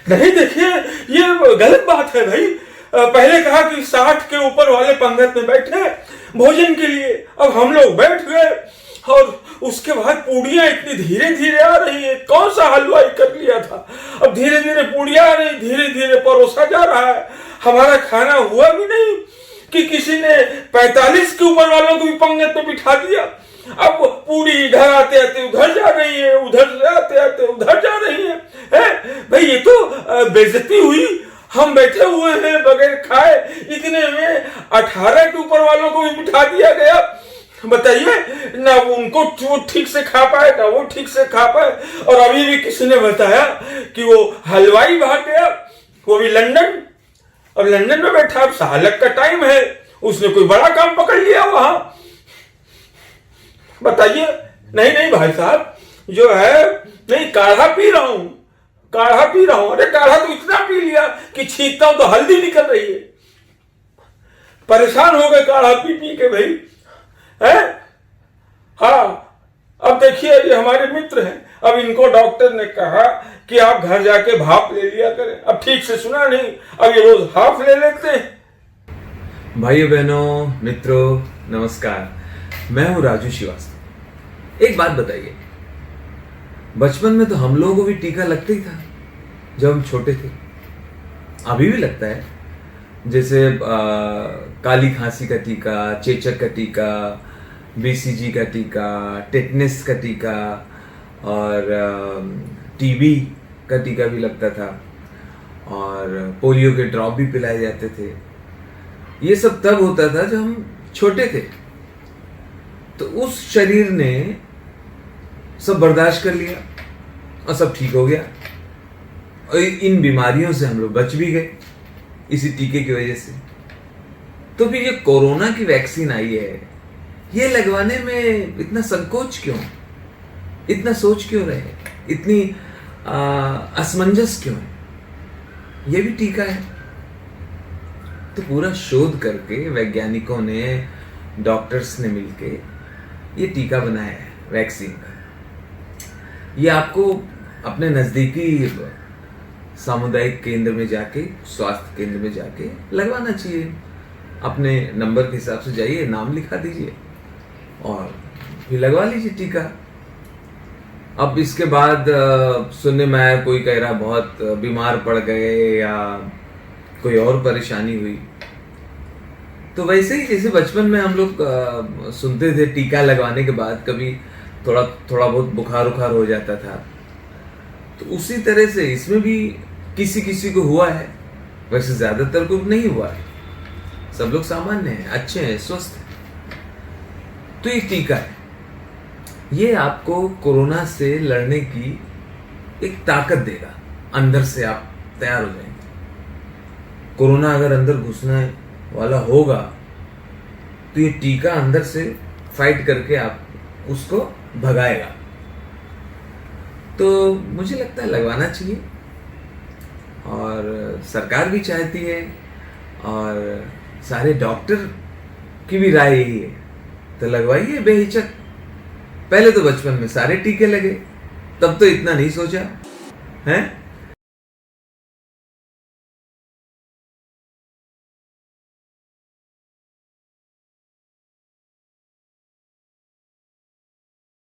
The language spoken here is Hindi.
नहीं देखिए, ये गलत बात है भाई। पहले कहा कि 60 के ऊपर वाले पंगत में बैठे भोजन के लिए, अब हम लोग बैठ गए और उसके बाद पूड़ियां इतनी धीरे धीरे आ रही है। कौन सा हलवाई कर लिया था, अब धीरे धीरे पूड़ियां आ रही, धीरे धीरे परोसा जा रहा है। हमारा खाना हुआ भी नहीं कि किसी ने 45 के ऊपर वालों को भी पंगत में बिठा दिया। अब पूरी इधर आते आते उधर जा रही है, उधर से आते आते उधर जा रही है भाई, ये तो बेइज्जती हुई। हम बैठे हुए हैं बगैर खाए, इतने में 18 के ऊपर वालों को भी बिठा दिया गया। बताइए, ना उनको वो ठीक से खा पाए, ना वो ठीक से खा पाए। और अभी भी किसी ने बताया कि वो हलवाई भाग गया, वो भी लंदन। और लंदन में बैठा, अब सालक का टाइम है, उसने कोई बड़ा काम पकड़ लिया वहां। बताइए। नहीं नहीं भाई साहब, जो है, नहीं, काढ़ा पी रहा हूं, काढ़ा पी रहा हूं। अरे काढ़ा तो इतना पी लिया कि छींकता हूं तो हल्दी निकल रही है। परेशान हो गए काढ़ा पी पी के भाई, है। हाँ, अब देखिए, ये हमारे मित्र हैं। अब इनको डॉक्टर ने कहा कि आप घर जाके भाप ले लिया करें। अब ठीक से सुना नहीं, अब ये रोज हाफ ले लेते हैं। भाइयों बहनों मित्रों नमस्कार, मैं हूं राजू श्रीवास्तव। एक बात बताइए, बचपन में तो हम लोगों को भी टीका लगता ही था जब हम छोटे थे। अभी भी लगता है, जैसे काली खांसी का टीका, चेचक का टीका, बीसीजी का टीका, टेटनस का टीका और टीबी का टीका भी लगता था, और पोलियो के ड्रॉप भी पिलाए जाते थे। ये सब तब होता था जब हम छोटे थे, तो उस शरीर ने सब बर्दाश्त कर लिया और सब ठीक हो गया, और इन बीमारियों से हम लोग बच भी गए इसी टीके की वजह से। तो फिर ये कोरोना की वैक्सीन आई है, ये लगवाने में इतना संकोच क्यों, इतना सोच क्यों रहे, इतनी असमंजस क्यों है? ये भी टीका है। तो पूरा शोध करके वैज्ञानिकों ने, डॉक्टर्स ने मिलके ये टीका बनाया है वैक्सीन का। ये आपको अपने नजदीकी सामुदायिक केंद्र में जाके, स्वास्थ्य केंद्र में जाके लगवाना चाहिए। अपने नंबर के हिसाब से जाइए, नाम लिखा दीजिए और फिर लगवा लीजिए टीका। अब इसके बाद सुनने में आया, कोई कह रहा बहुत बीमार पड़ गए या कोई और परेशानी हुई। तो वैसे ही जैसे बचपन में हम लोग सुनते थे टीका लगवाने के बाद कभी थोड़ा बहुत बुखार उखार हो जाता था, तो उसी तरह से इसमें भी किसी किसी को हुआ है। वैसे ज्यादातर को नहीं हुआ है, सब लोग सामान्य हैं, अच्छे हैं, स्वस्थ हैं। तो ये टीका है, ये आपको कोरोना से लड़ने की एक ताकत देगा। अंदर से आप तैयार हो जाएंगे। कोरोना अगर अंदर घुसने वाला होगा तो ये टीका अंदर से फाइट करके आप उसको भगाएगा। तो मुझे लगता है लगवाना चाहिए, और सरकार भी चाहती है, और सारे डॉक्टर की भी राय यही है। तो लगवाइए बेहिचक। पहले तो बचपन में सारे टीके लगे, तब तो इतना नहीं सोचा है।